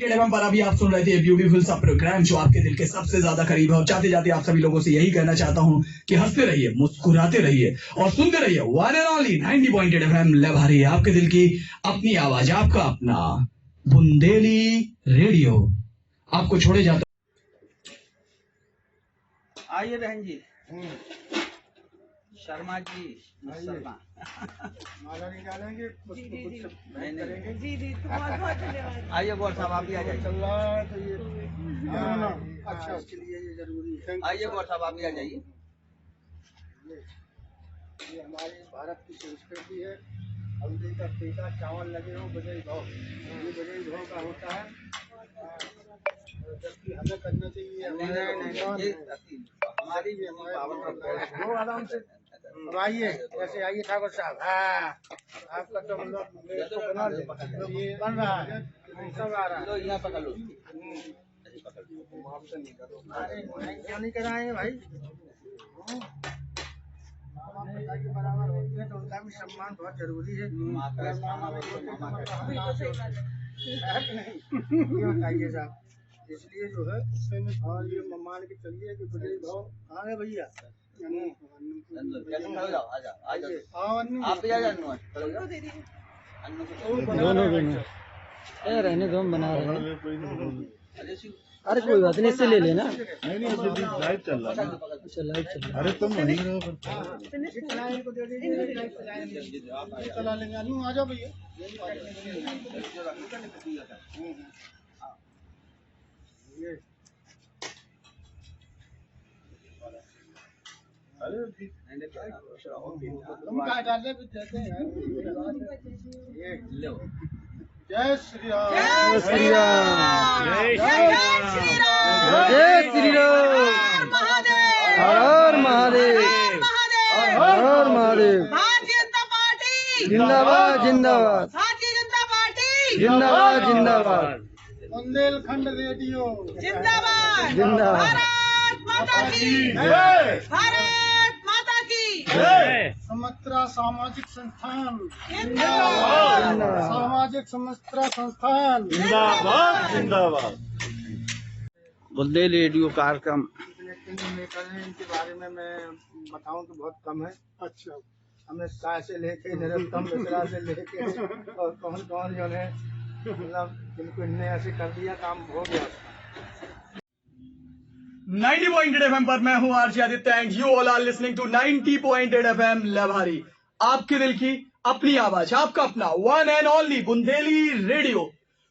Pointed FM पर अभी आप सुन रहे थे ब्यूटीफुल सा प्रोग्राम जो आपके दिल के सबसे ज्यादा करीब है। और जाते जाते आप सभी लोगों से यही कहना चाहता हूँ कि हंसते रहिए, मुस्कुराते रहिए और सुनते रहिए one and only 90 pointed FM Lahbhari, आपके दिल की अपनी आवाज, आपका अपना बुंदेली रेडियो। आपको छोड़े जाता। आइए बहन जी, शर्मा जी, शर्मा माला निकालेंगे, कुछ करेंगे। जी जी बहुत बहुत धन्यवाद। आइए गौर साहब आप भी आ जाइए। चल रहा है तो ये अच्छा, उसके लिए ये जरूरी है। आइए गौर साहब आप भी आ जाइए। ये हमारी भारत की संस्कृति है। हल्दी का टीका, चावल लगे हो, बजई भाव, ये बजई भाव का होता है। जबकि हमें करना चाहिए, हमारी भी हमारी वो आराम से। अब आइए, ऐसे आइए ठाकुर साहब। हाँ, आपका तो मतलब ये बन रहा है, सब आ रहा है। लो यहाँ पकड़ लो। अरे क्यों नहीं कराएंगे भाई? पिता के बराबर होते हैं तो उनका भी सम्मान बहुत जरूरी है। क्यों बताइए साहब? इसलिए जो है, और ये मान के चलिए कि बड़े भाव कहाँ है भैया? आप भी आ जाओ। रहने दो, हम बना रहे हैं। अरे कोई बात नहीं, इससे ले लेना। नहीं अभी लाइव चल रहा है। अच्छा लाइव चल रहा है। अरे तुम वहीं रहो, इनको दे दीजिए, चला लेंगे। अनु आ जाओ भैया। तुम कहाँ डाले भी देते हैं। जय श्री राम, जय श्री राम, जय श्री राम, जय श्री राम, हर हर महादेव, हर हर महादेव। भारतीय जनता पार्टी जिंदाबाद जिंदाबाद, भारतीय जनता पार्टी जिंदाबाद जिंदाबाद, बुंदेलखंड रेडियो जिंदाबाद। जिंदाबाद। भारत माता की जय। भारत माता की समत्रा सामाजिक संस्थान, जिंदाबाद। सामाजिक समत्रा संस्थान जिंदाबाद जिंदाबाद। बुंदेली रेडियो कार्यक्रम इनके बारे में मैं बताऊं तो बहुत कम है। अच्छा, हमें सा से लेके नरोत्तम मिश्रा से लेके और कौन कौन जो है, मतलब जिनको इनने ऐसे कर दिया, काम हो गया उसका। 90 पॉइंटेड एफएम पर मैं हूं RJ Aditya and you all are listening to 90 pointed FM Lahbhari, आपके दिल की अपनी आवाज, आपका अपना one and only Bundeli radio.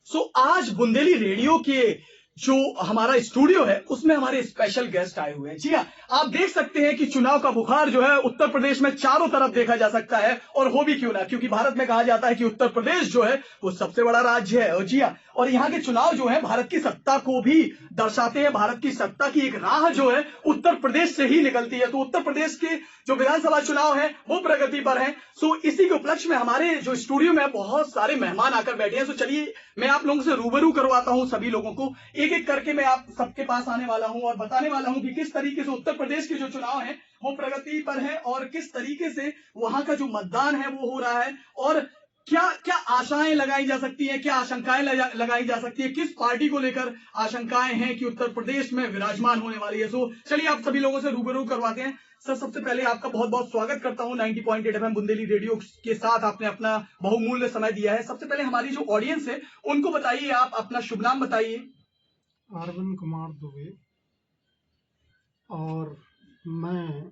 So आज बुंदेली रेडियो के जो हमारा स्टूडियो है उसमें हमारे स्पेशल गेस्ट आए हुए हैं। जी हाँ, आप देख सकते हैं कि चुनाव का बुखार जो है उत्तर प्रदेश में चारों तरफ देखा जा सकता है, और हो भी क्यों ना, क्योंकि भारत में कहा जाता है कि उत्तर प्रदेश जो है वो सबसे बड़ा राज्य है। और जी हाँ, और यहाँ के चुनाव जो है भारत की सत्ता को भी दर्शाते हैं। भारत की सत्ता की एक राह जो है उत्तर प्रदेश से ही निकलती है। तो उत्तर प्रदेश के जो विधानसभा चुनाव है वो प्रगति पर है। सो इसी के उपलक्ष्य में हमारे जो स्टूडियो में बहुत सारे मेहमान आकर बैठे हैं। सो चलिए मैं आप लोगों से रूबरू करवाता हूं सभी लोगों को, एक एक करके मैं आप सबके पास आने वाला हूं और बताने वाला हूं कि किस तरीके से उत्तर प्रदेश के जो चुनाव है वो प्रगति पर है और किस तरीके से वहां का जो मतदान है वो हो रहा है, और क्या क्या आशाएं लगाई जा सकती हैं, क्या आशंकाएं लगाई जा सकती है, किस पार्टी को लेकर आशंकाएं हैं कि उत्तर प्रदेश में विराजमान होने वाली है। सो चलिए आप सभी लोगों से रूबरू करवाते हैं। सर, सबसे पहले आपका बहुत बहुत स्वागत करता हूं 90 पॉइंटेड एफएम बुंदेली रेडियो के साथ। आपने अपना बहुमूल्य समय दिया है। सबसे पहले हमारी जो ऑडियंस है उनको बताइए, आप अपना शुभ नाम बताइए। अरविंद कुमार दुबे, और मैं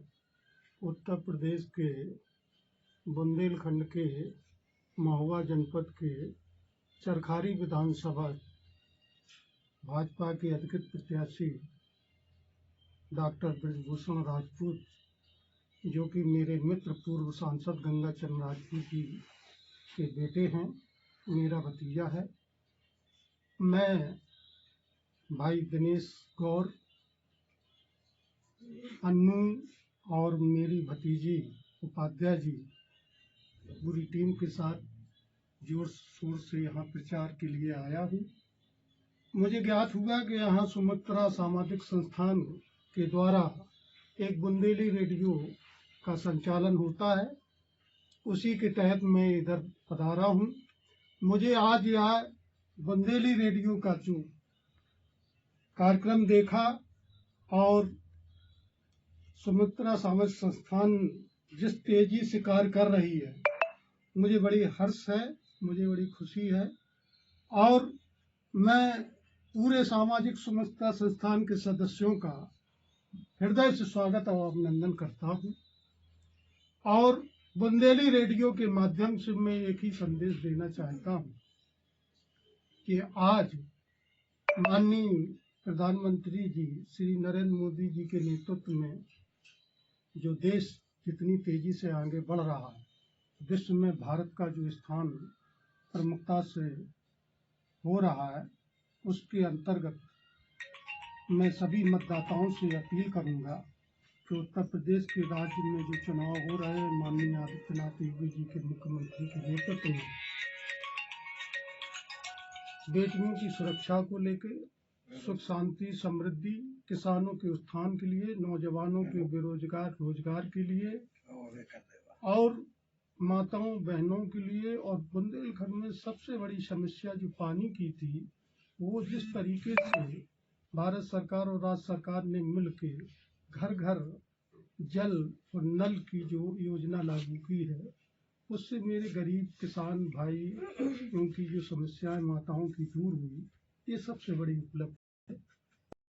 उत्तर प्रदेश के बुंदेलखंड के महुआ जनपद के चरखारी विधानसभा भाजपा के अधिकृत प्रत्याशी डॉक्टर ब्रजभूषण राजपूत, जो कि मेरे मित्र पूर्व सांसद गंगाचरण राजपूत जी के बेटे हैं, मेरा भतीजा है। मैं भाई दिनेश गौर, अन्नू और मेरी भतीजी उपाध्याय जी पूरी टीम के साथ जोर शोर से यहाँ प्रचार के लिए आया हूँ। मुझे ज्ञात हुआ कि यहाँ सुमित्रा सामाजिक संस्थान के द्वारा एक बुंदेली रेडियो का संचालन होता है, उसी के तहत मैं इधर पधारा हूँ। मुझे आज बुंदेली रेडियो का जो कार्यक्रम देखा और सुमित्रा सामाजिक संस्थान जिस तेजी से कार्य कर रही है, मुझे बड़ी हर्ष है, मुझे बड़ी खुशी है और मैं पूरे सामाजिक सुमित्रा संस्थान के सदस्यों का हृदय से स्वागत और अभिनंदन करता हूँ। और बुंदेली रेडियो के माध्यम से मैं एक ही संदेश देना चाहता हूँ कि आज माननीय प्रधानमंत्री जी श्री नरेंद्र मोदी जी के नेतृत्व में जो देश जितनी तेजी से आगे बढ़ रहा है, विश्व में भारत का जो स्थान प्रमुखता से हो रहा है, उसके अंतर्गत मैं सभी मतदाताओं से अपील करूंगा कि उत्तर प्रदेश के राज्य में जो चुनाव हो रहे हैं, माननीय आदित्यनाथ योगी जी के मुख्यमंत्री के नेतृत्व में बेटियों की सुरक्षा को लेकर, सुख शांति समृद्धि, किसानों के उत्थान के लिए, नौजवानों के बेरोजगार रोजगार के लिए और माताओं बहनों के लिए, और बुंदेलखंड में सबसे बड़ी समस्या जो पानी की थी, वो जिस तरीके से भारत सरकार और राज्य सरकार ने मिलकर घर घर जल और नल की जो योजना लागू की है, उससे मेरे गरीब किसान भाई उनकी जो समस्याएं माताओं की दूर हुई, ये सबसे बड़ी उपलब्धि है।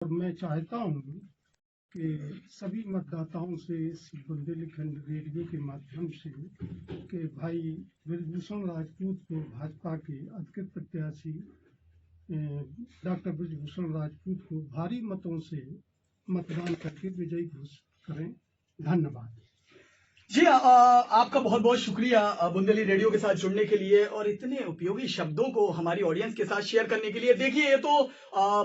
और मैं चाहता हूँ कि सभी मतदाताओं से इस बुंदेलखंड रेडियो के माध्यम से कि भाई बृजभूषण राजपूत को भाजपा के अधिकृत प्रत्याशी डॉक्टर बृजभूषण राजपूत को भारी मतों से मतदान करके विजयी घोषित करें। धन्यवाद। जी आपका बहुत बहुत शुक्रिया बुंदेली रेडियो के साथ जुड़ने के लिए और इतने उपयोगी शब्दों को हमारी ऑडियंस के साथ शेयर करने के लिए। देखिए, ये तो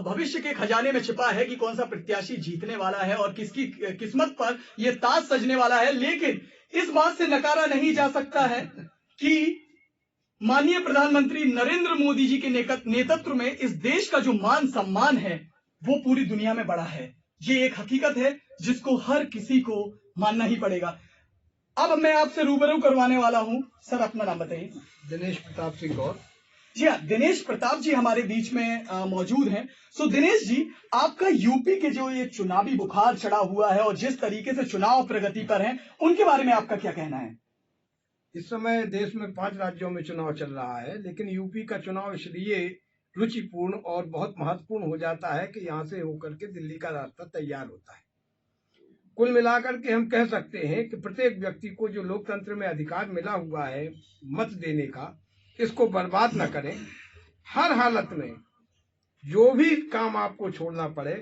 भविष्य के खजाने में छिपा है कि कौन सा प्रत्याशी जीतने वाला है और किसकी किस्मत पर ये ताज सजने वाला है, लेकिन इस बात से नकारा नहीं जा सकता है कि माननीय प्रधानमंत्री नरेंद्र मोदी जी के नेतृत्व में इस देश का जो मान सम्मान है वो पूरी दुनिया में बढ़ा है। ये एक हकीकत है जिसको हर किसी को मानना ही पड़ेगा। अब मैं आपसे रूबरू करवाने वाला हूं। सर, अपना नाम बताइए। दिनेश प्रताप सिंह गौर। जी हाँ, दिनेश प्रताप जी हमारे बीच में मौजूद हैं। सो दिनेश जी, आपका यूपी के जो ये चुनावी बुखार चढ़ा हुआ है और जिस तरीके से चुनाव प्रगति पर है, उनके बारे में आपका क्या कहना है? इस समय देश में 5 राज्यों में चुनाव चल रहा है, लेकिन यूपी का चुनाव इसलिए रुचिपूर्ण और बहुत महत्वपूर्ण हो जाता है कि यहाँ से होकर के दिल्ली का रास्ता तैयार होता है। कुल मिलाकर के हम कह सकते हैं कि प्रत्येक व्यक्ति को जो लोकतंत्र में अधिकार मिला हुआ है मत देने का, इसको बर्बाद न करें। हर हालत में जो भी काम आपको छोड़ना पड़े,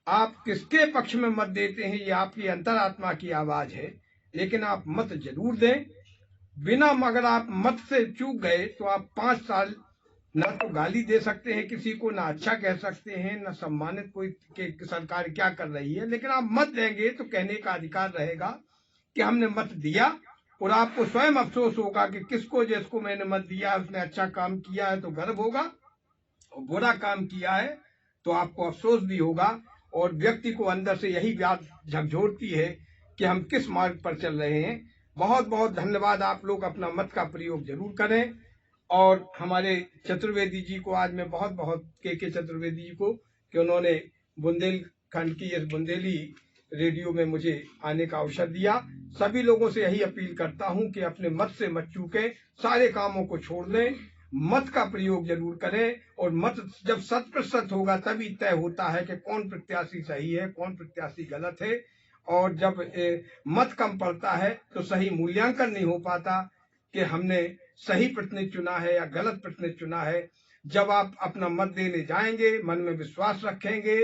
आप किसके पक्ष में मत देते हैं ये आपकी अंतरात्मा की आवाज है, लेकिन आप मत जरूर दें। बिना अगर आप मत से चूक गए तो आप 5 साल ना तो गाली दे सकते हैं किसी को, ना अच्छा कह सकते हैं, ना सम्मानित कोई कि सरकार क्या कर रही है, लेकिन आप मत देंगे तो कहने का अधिकार रहेगा कि हमने मत दिया। और आपको स्वयं अफसोस होगा कि किसको जिसको मैंने मत दिया उसने अच्छा काम किया है तो गर्व होगा, और बुरा काम किया है तो आपको अफसोस भी होगा। और व्यक्ति को अंदर से यही बात झकझोरती है कि हम किस मार्ग पर चल रहे हैं। बहुत बहुत धन्यवाद। आप लोग अपना मत का प्रयोग जरूर करें। और हमारे चतुर्वेदी जी को आज मैं बहुत बहुत के चतुर्वेदी जी को कि उन्होंने बुंदेलखंड की इस बुंदेली रेडियो में मुझे आने का अवसर दिया। सभी लोगों से यही अपील करता हूं कि अपने मत से मत चूकें, सारे कामों को छोड़ दें, मत का प्रयोग जरूर करें। और मत जब 100% होगा तभी तय होता है कि कौन प्रत्याशी सही है, कौन प्रत्याशी गलत है। और जब मत कम पड़ता है तो सही मूल्यांकन नहीं हो पाता कि हमने सही प्रतिनिधि चुना है या गलत प्रतिनिधि चुना है। जब आप अपना मत देने जाएंगे, मन में विश्वास रखेंगे,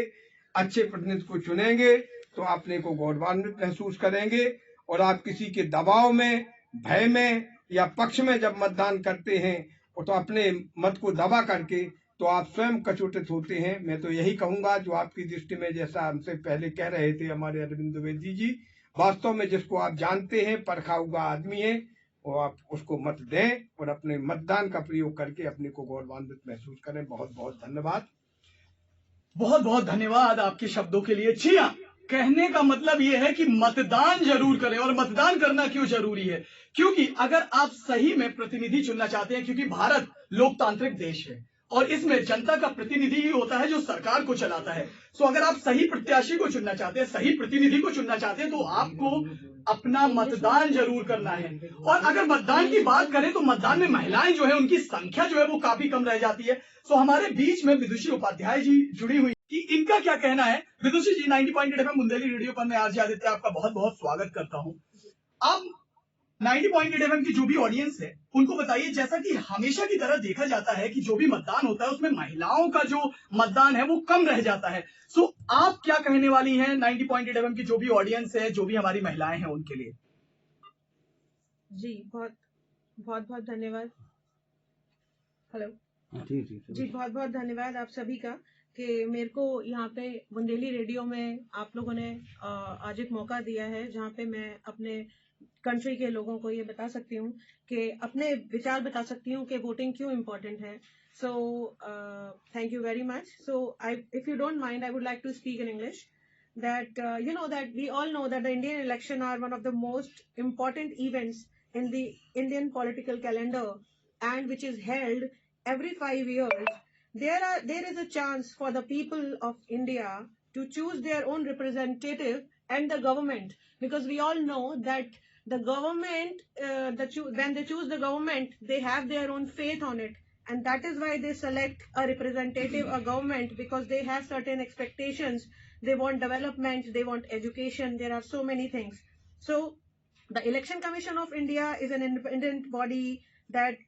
अच्छे प्रतिनिधि को चुनेंगे तो अपने को गौरवान्वित महसूस करेंगे। और आप किसी के दबाव में, भय में या पक्ष में जब मतदान करते हैं तो अपने मत को दबा करके तो आप स्वयं कचोटित होते हैं। मैं तो यही कहूंगा, जो आपकी दृष्टि में जैसा हमसे पहले कह रहे थे हमारे अरविंद द्विवेदी जी, वास्तव में जिसको आप जानते हैं परखा हुआ आदमी है, और आप उसको मत दें और अपने मतदान का प्रयोग करके अपने को गौरवान्वित महसूस करें। बहुत बहुत धन्यवाद। बहुत बहुत धन्यवाद आपके शब्दों के लिए। जी हाँ, कहने का मतलब यह है कि मतदान जरूर करें। और मतदान करना क्यों जरूरी है? क्योंकि अगर आप सही में प्रतिनिधि चुनना चाहते हैं, क्योंकि भारत लोकतांत्रिक देश है और इसमें जनता का प्रतिनिधि ही होता है जो सरकार को चलाता है। सो अगर आप सही प्रत्याशी को चुनना चाहते हैं, सही प्रतिनिधि को चुनना चाहते हैं, तो आपको अपना मतदान जरूर करना है। और अगर मतदान की बात करें तो मतदान में महिलाएं जो है उनकी संख्या जो है वो काफी कम रह जाती है। सो हमारे बीच में विदुषी उपाध्याय जी जुड़ी हुई कि इनका क्या कहना है। विदुषी जी, 90.8 FM बुंदेली रेडियो पर मैं आरजे आदित्य आपका बहुत बहुत स्वागत करता हूं। अब 90.8 FM की जो भी ऑडियंस है उनको बताइए, जैसा कि हमेशा की तरह देखा जाता है कि जो भी मतदान होता है उसमें महिलाओं का जो मतदान है वो कम रह जाता है। सो आप क्या कहने वाली हैं 90.8 FM की जो भी ऑडियंस है, जो भी हमारी महिलाएं हैं उनके लिए? जी बहुत धन्यवाद। हेलो जी, बहुत धन्यवाद आप सभी का कि मेरे को यहाँ पे बुंदेली रेडियो में आप लोगों ने आज एक मौका दिया है जहाँ पे मैं अपने कंट्री के लोगों को ये बता सकती हूँ कि अपने विचार बता सकती हूँ कि वोटिंग क्यों इम्पोर्टेंट है। So thank you very much. So if you don't mind, I would like to speak in English. That you know that we all know that the Indian election are one of the most important events in the Indian political calendar, and which is held every 5 years. There is a chance for the people of India to choose their own representative and the government, because we all know that the government, when they choose the government, they have their own faith on it, and that is why they select a representative, a government, because they have certain expectations. They want development, they want education. There are so many things. So the Election Commission of India is an independent body that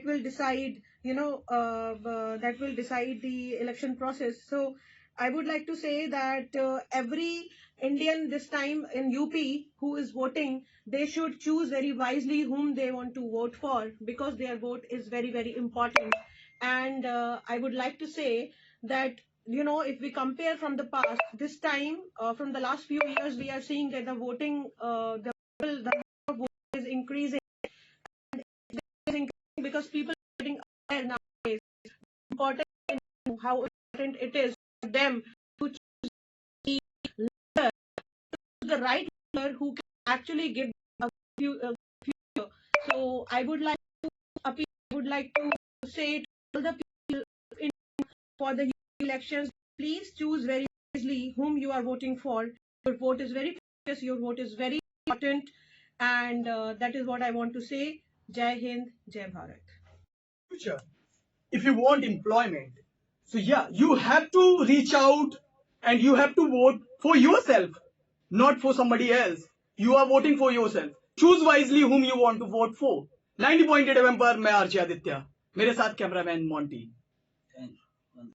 will decide, that will decide the election process. So I would like to say that every Indian this time in UP who is voting, they should choose very wisely whom they want to vote for, because their vote is very, very important. And I would like to say that, if we compare from the past, this time, from the last few years, we are seeing that the voting, the number of votes is increasing. And it is increasing because people are getting aware nowadays. Important, how important it is for them to choose the right leader who can actually give a future. So I would like to appeal, I would like to say to all the people for the elections, please choose very wisely whom you are voting for. Your vote is very precious, your vote is very important, and that is what I want to say. Jai Hind, Jai Bharat. Future, if you want employment, so yeah, you have to reach out and you have to vote for yourself, not for somebody else. You are voting for yourself. Choose wisely whom you want to vote for. 90.8 FM पर मैं RJ Aditya, मेरे साथ cameraman Monty.